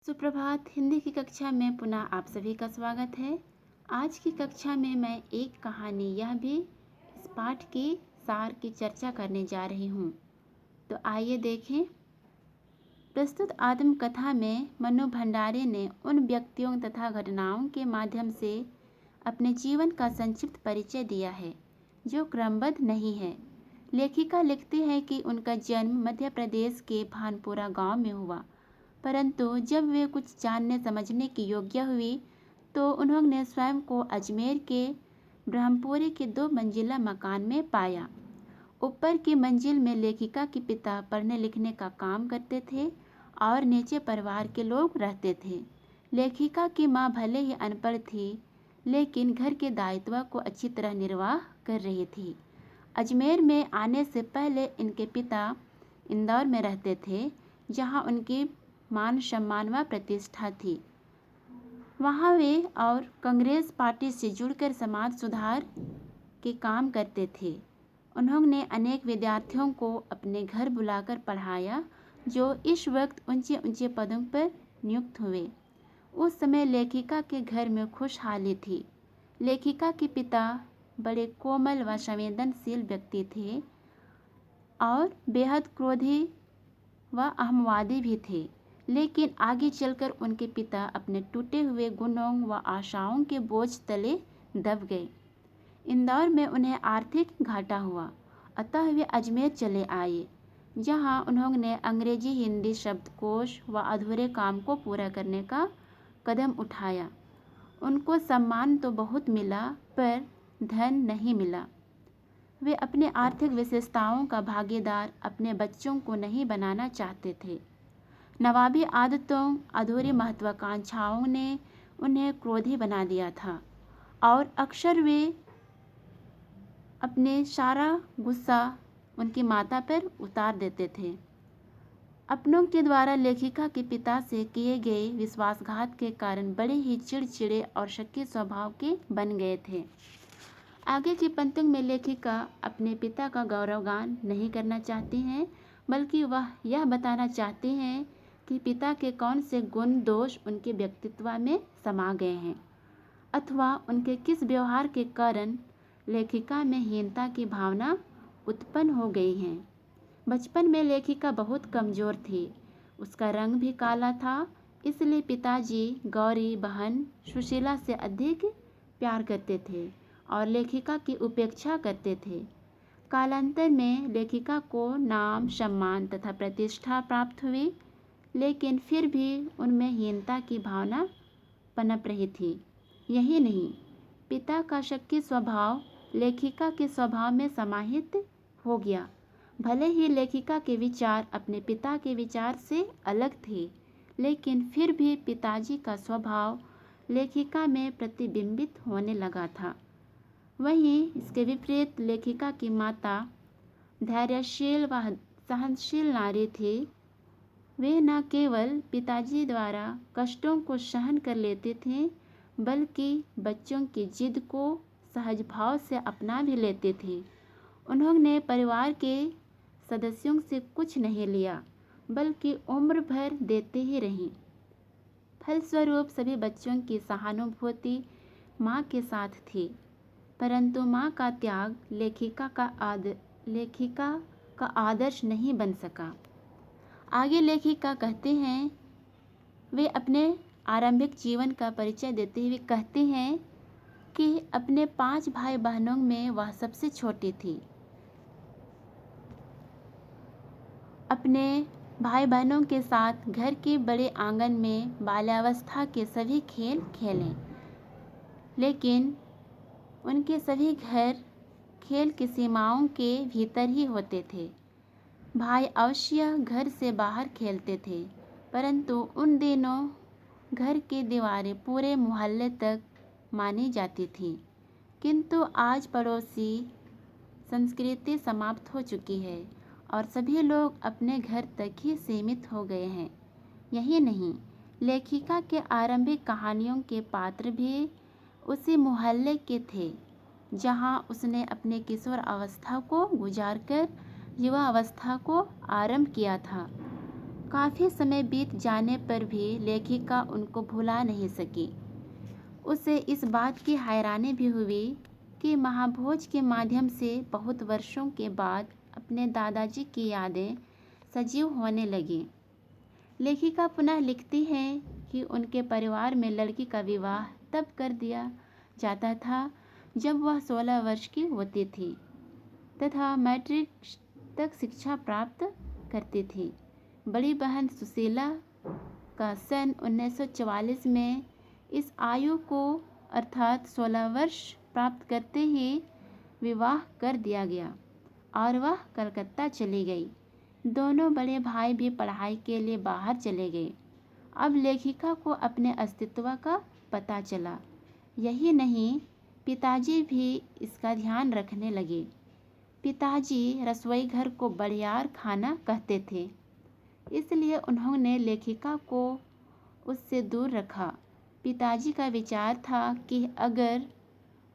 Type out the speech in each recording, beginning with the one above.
सुप्रभात। हिंदी की कक्षा में पुनः आप सभी का स्वागत है। आज की कक्षा में मैं एक कहानी, यह भी इस पाठ के सार की चर्चा करने जा रही हूँ। तो आइए देखें। प्रस्तुत आत्मकथा में मनु भंडारे ने उन व्यक्तियों तथा घटनाओं के माध्यम से अपने जीवन का संक्षिप्त परिचय दिया है जो क्रमबद्ध नहीं है। लेखिका लिखती है कि उनका जन्म मध्य प्रदेश के भानपुरा गांव में हुआ, परंतु जब वे कुछ जानने समझने की योग्य हुई तो उन्होंने स्वयं को अजमेर के ब्रह्मपुरी के 2 मंजिला मकान में पाया। ऊपर की मंजिल में लेखिका के पिता पढ़ने लिखने का काम करते थे और नीचे परिवार के लोग रहते थे। लेखिका की माँ भले ही अनपढ़ थी, लेकिन घर के दायित्व को अच्छी तरह निर्वाह कर रही थी। अजमेर में आने से पहले इनके पिता इंदौर में रहते थे, जहाँ उनकी मान सम्मान व प्रतिष्ठा थी। वहाँ वे और कांग्रेस पार्टी से जुड़कर समाज सुधार के काम करते थे। उन्होंने अनेक विद्यार्थियों को अपने घर बुलाकर पढ़ाया जो इस वक्त ऊंचे ऊंचे पदों पर नियुक्त हुए। उस समय लेखिका के घर में खुशहाली थी। लेखिका के पिता बड़े कोमल व संवेदनशील व्यक्ति थे और बेहद क्रोधी व अहमवादी भी थे, लेकिन आगे चलकर उनके पिता अपने टूटे हुए गुणों व आशाओं के बोझ तले दब गए। इंदौर में उन्हें आर्थिक घाटा हुआ, अतः वे अजमेर चले आए, जहां उन्होंने अंग्रेजी हिंदी शब्दकोश व अधूरे काम को पूरा करने का कदम उठाया। उनको सम्मान तो बहुत मिला, पर धन नहीं मिला। वे अपने आर्थिक विशेषताओं का भागीदार अपने बच्चों को नहीं बनाना चाहते थे। नवाबी आदतों, अधूरी महत्वाकांक्षाओं ने उन्हें क्रोधी बना दिया था और अक्सर वे अपने सारा गुस्सा उनकी माता पर उतार देते थे। अपनों के द्वारा लेखिका के पिता से किए गए विश्वासघात के कारण बड़े ही चिड़चिड़े और शक्की स्वभाव के बन गए थे। आगे की पंक्तियों में लेखिका अपने पिता का गौरवगान नहीं करना चाहती हैं, बल्कि वह यह बताना चाहती हैं कि पिता के कौन से गुण दोष उनके व्यक्तित्व में समा गए हैं, अथवा उनके किस व्यवहार के कारण लेखिका में हीनता की भावना उत्पन्न हो गई है। बचपन में लेखिका बहुत कमज़ोर थी, उसका रंग भी काला था, इसलिए पिताजी गौरी बहन सुशीला से अधिक प्यार करते थे और लेखिका की उपेक्षा करते थे। कालांतर में लेखिका को नाम, सम्मान तथा प्रतिष्ठा प्राप्त हुई, लेकिन फिर भी उनमें हीनता की भावना पनप रही थी। यही नहीं, पिता का शक्की स्वभाव लेखिका के स्वभाव में समाहित हो गया। भले ही लेखिका के विचार अपने पिता के विचार से अलग थे, लेकिन फिर भी पिताजी का स्वभाव लेखिका में प्रतिबिंबित होने लगा था। वहीं इसके विपरीत लेखिका की माता धैर्यशील व सहनशील नारी थी। वे न केवल पिताजी द्वारा कष्टों को सहन कर लेते थे, बल्कि बच्चों की जिद को सहज भाव से अपना भी लेते थे। उन्होंने परिवार के सदस्यों से कुछ नहीं लिया, बल्कि उम्र भर देते ही रहीं। फलस्वरूप सभी बच्चों की सहानुभूति माँ के साथ थी, परंतु माँ का त्याग लेखिका का आदर्श नहीं बन सका। आगे लेखिका कहते हैं, वे अपने आरंभिक जीवन का परिचय देते हुए कहते हैं कि अपने 5 भाई बहनों में वह सबसे छोटी थी। अपने भाई बहनों के साथ घर के बड़े आंगन में बाल्यावस्था के सभी खेल खेले, लेकिन उनके सभी खेल की सीमाओं के भीतर ही होते थे। भाई अवश्य घर से बाहर खेलते थे, परंतु उन दिनों घर की दीवारें पूरे मोहल्ले तक मानी जाती थीं। किंतु आज पड़ोसी संस्कृति समाप्त हो चुकी है और सभी लोग अपने घर तक ही सीमित हो गए हैं। यही नहीं, लेखिका के आरंभिक कहानियों के पात्र भी उसी मोहल्ले के थे, जहां उसने अपने किशोर अवस्था को गुजारकर युवा अवस्था को आरंभ किया था। काफ़ी समय बीत जाने पर भी लेखिका उनको भुला नहीं सकी। उसे इस बात की हैरानी भी हुई कि महाभोज के माध्यम से बहुत वर्षों के बाद अपने दादाजी की यादें सजीव होने लगीं। लेखिका पुनः लिखती हैं कि उनके परिवार में लड़की का विवाह तब कर दिया जाता था जब वह 16 वर्ष की होती थी तथा मैट्रिक तक शिक्षा प्राप्त करती थी। बड़ी बहन सुशीला का सन 1944 में इस आयु को अर्थात 16 वर्ष प्राप्त करते ही विवाह कर दिया गया और वह कलकत्ता चली गई। दोनों बड़े भाई भी पढ़ाई के लिए बाहर चले गए। अब लेखिका को अपने अस्तित्व का पता चला। यही नहीं, पिताजी भी इसका ध्यान रखने लगे। पिताजी रसोई घर को बड़ियार खाना कहते थे, इसलिए उन्होंने लेखिका को उससे दूर रखा। पिताजी का विचार था कि अगर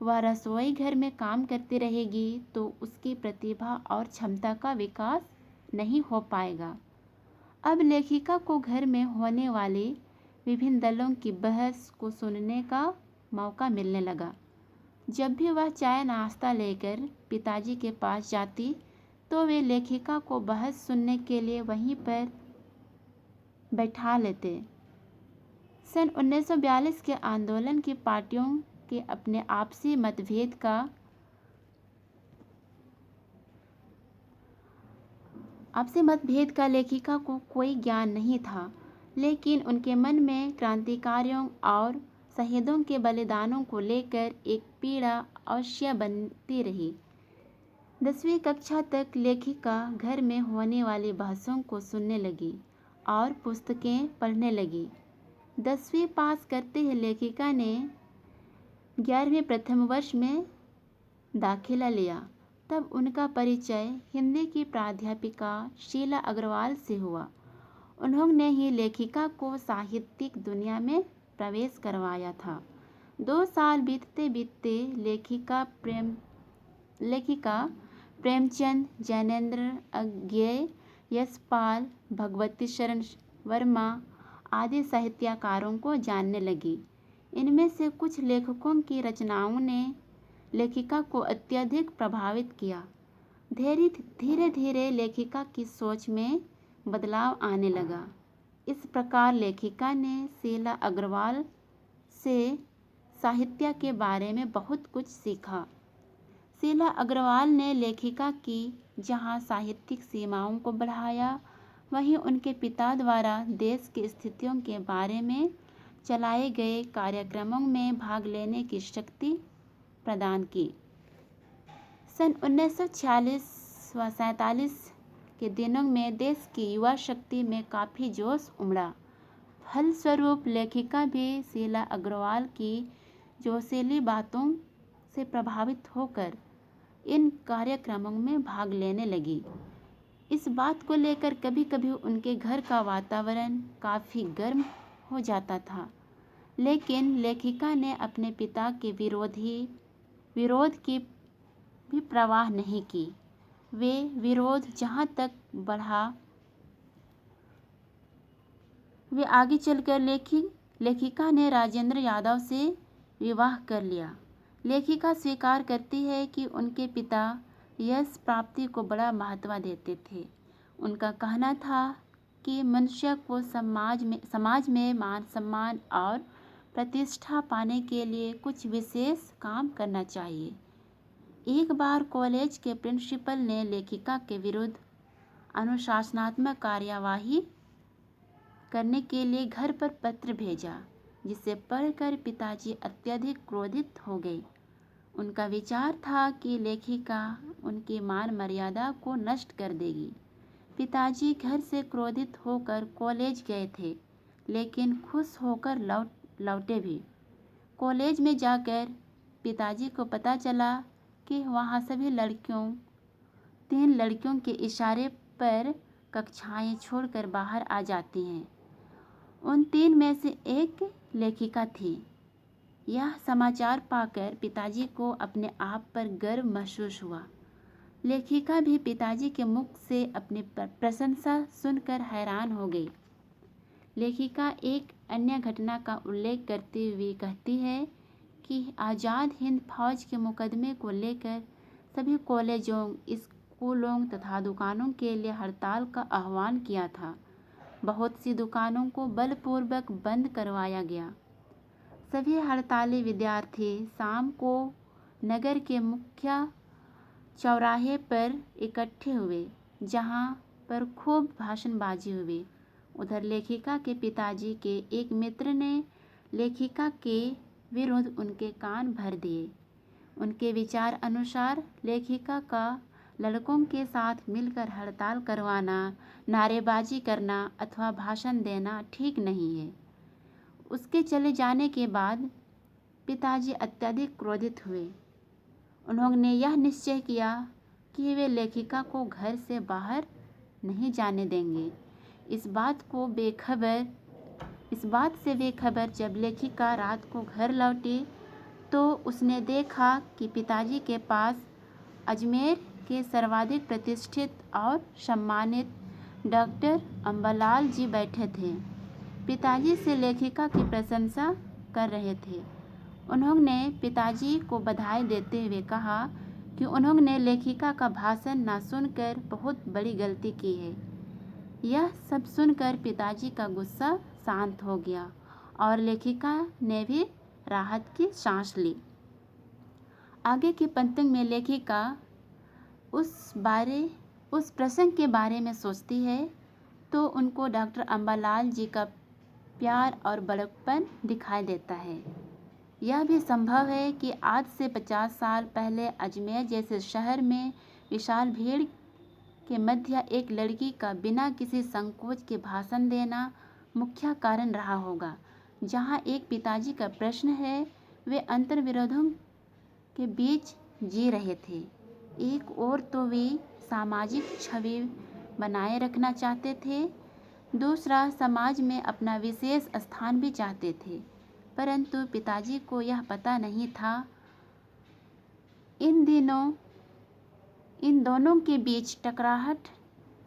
वह रसोई घर में काम करती रहेगी तो उसकी प्रतिभा और क्षमता का विकास नहीं हो पाएगा। अब लेखिका को घर में होने वाले विभिन्न दलों की बहस को सुनने का मौका मिलने लगा। जब भी वह चाय नाश्ता लेकर पिताजी के पास जाती तो वे लेखिका को बहस सुनने के लिए वहीं पर बैठा लेते। सन 1942 के आंदोलन की पार्टियों के अपने आपसी मतभेद का लेखिका को कोई ज्ञान नहीं था, लेकिन उनके मन में क्रांतिकारियों और शहीदों के बलिदानों को लेकर एक पीड़ा अवश्य बनती रही। 10वीं कक्षा तक लेखिका घर में होने वाली बहसों को सुनने लगी और पुस्तकें पढ़ने लगी। 10वीं पास करते ही लेखिका ने 11वीं प्रथम वर्ष में दाखिला लिया। तब उनका परिचय हिंदी की प्राध्यापिका शीला अग्रवाल से हुआ। उन्होंने ही लेखिका को साहित्यिक दुनिया में प्रवेश करवाया था। 2 साल बीतते बीतते लेखिका प्रेमचंद, जैनेन्द्र अज्ञेय, यशपाल, भगवती शरण वर्मा आदि साहित्यकारों को जानने लगी। इनमें से कुछ लेखकों की रचनाओं ने लेखिका को अत्यधिक प्रभावित किया। धीरे धीरे लेखिका की सोच में बदलाव आने लगा। इस प्रकार लेखिका ने शीला अग्रवाल से साहित्य के बारे में बहुत कुछ सीखा। शीला अग्रवाल ने लेखिका की जहाँ साहित्यिक सीमाओं को बढ़ाया, वहीं उनके पिता द्वारा देश की स्थितियों के बारे में चलाए गए कार्यक्रमों में भाग लेने की शक्ति प्रदान की। सन 1946 व 47 के दिनों में देश की युवा शक्ति में काफ़ी जोश उमड़ा। फलस्वरूप लेखिका भी शीला अग्रवाल की जोशीली बातों से प्रभावित होकर इन कार्यक्रमों में भाग लेने लगी। इस बात को लेकर कभी कभी उनके घर का वातावरण काफ़ी गर्म हो जाता था, लेकिन लेखिका ने अपने पिता के विरोध की भी परवाह नहीं की। वे विरोध जहाँ तक बढ़ा, वे आगे चलकर लेखिका ने राजेंद्र यादव से विवाह कर लिया। लेखिका स्वीकार करती है कि उनके पिता यश प्राप्ति को बड़ा महत्व देते थे। उनका कहना था कि मनुष्य को समाज में मान सम्मान और प्रतिष्ठा पाने के लिए कुछ विशेष काम करना चाहिए। एक बार कॉलेज के प्रिंसिपल ने लेखिका के विरुद्ध अनुशासनात्मक कार्यवाही करने के लिए घर पर पत्र भेजा, जिसे पढ़कर पिताजी अत्यधिक क्रोधित हो गए। उनका विचार था कि लेखिका उनकी मान मर्यादा को नष्ट कर देगी। पिताजी घर से क्रोधित होकर कॉलेज गए थे, लेकिन खुश होकर लौटे भी। कॉलेज में जाकर पिताजी को पता चला कि वहाँ सभी 3 लड़कियों के इशारे पर कक्षाएं छोड़कर बाहर आ जाती हैं। उन 3 में से एक लेखिका थी। यह समाचार पाकर पिताजी को अपने आप पर गर्व महसूस हुआ। लेखिका भी पिताजी के मुख से अपनी प्रशंसा सुनकर हैरान हो गई। लेखिका एक अन्य घटना का उल्लेख करते हुए कहती है कि आज़ाद हिंद फौज के मुकदमे को लेकर सभी कॉलेजों, स्कूलों तथा दुकानों के लिए हड़ताल का आह्वान किया था। बहुत सी दुकानों को बलपूर्वक बंद करवाया गया। सभी हड़ताली विद्यार्थी शाम को नगर के मुख्य चौराहे पर इकट्ठे हुए, जहां पर खूब भाषणबाजी हुई। उधर लेखिका के पिताजी के एक मित्र ने लेखिका के विरुद्ध उनके कान भर दिए। उनके विचार अनुसार लेखिका का लड़कों के साथ मिलकर हड़ताल करवाना, नारेबाजी करना अथवा भाषण देना ठीक नहीं है। उसके चले जाने के बाद पिताजी अत्यधिक क्रोधित हुए। उन्होंने यह निश्चय किया कि वे लेखिका को घर से बाहर नहीं जाने देंगे। इस बात से बेखबर जब लेखिका रात को घर लौटी तो उसने देखा कि पिताजी के पास अजमेर के सर्वाधिक प्रतिष्ठित और सम्मानित डॉक्टर अम्बालाल जी बैठे थे। पिताजी से लेखिका की प्रशंसा कर रहे थे। उन्होंने पिताजी को बधाई देते हुए कहा कि उन्होंने लेखिका का भाषण न सुनकर बहुत बड़ी गलती की है। यह सब सुनकर पिताजी का गुस्सा शांत हो गया और लेखिका ने भी राहत की सांस ली। आगे की पंक्ति में लेखिका उस प्रसंग के बारे में सोचती है तो उनको डॉक्टर अम्बालाल जी का प्यार और बड़प्पन दिखाई देता है। यह भी संभव है कि आज से 50 साल पहले अजमेर जैसे शहर में विशाल भीड़ के मध्य एक लड़की का बिना किसी संकोच के भाषण देना मुख्य कारण रहा होगा। जहाँ एक पिताजी का प्रश्न है, वे अंतर्विरोधों के बीच जी रहे थे। एक ओर तो वे सामाजिक छवि बनाए रखना चाहते थे, दूसरा समाज में अपना विशेष स्थान भी चाहते थे, परंतु पिताजी को यह पता नहीं था। इन दोनों के बीच टकराहट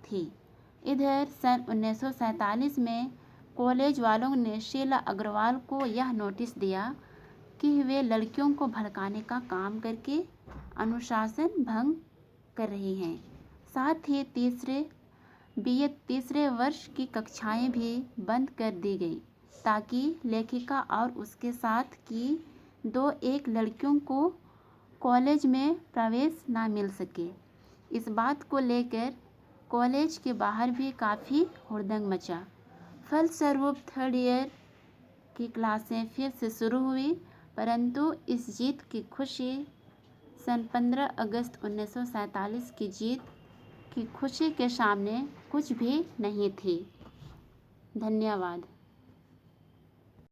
थी। इधर सन 1947 में कॉलेज वालों ने शीला अग्रवाल को यह नोटिस दिया कि वे लड़कियों को भड़काने का काम करके अनुशासन भंग कर रही हैं। साथ ही तीसरे वर्ष की कक्षाएं भी बंद कर दी गई ताकि लेखिका और उसके साथ की 2-1 लड़कियों को कॉलेज में प्रवेश ना मिल सके। इस बात को लेकर कॉलेज के बाहर भी काफ़ी हुड़दंग मचा। फलस्वरूप 3rd ईयर की क्लासें फिर से शुरू हुई, परंतु इस जीत की खुशी सन 15 अगस्त 1947 की जीत की खुशी के सामने कुछ भी नहीं थी। धन्यवाद।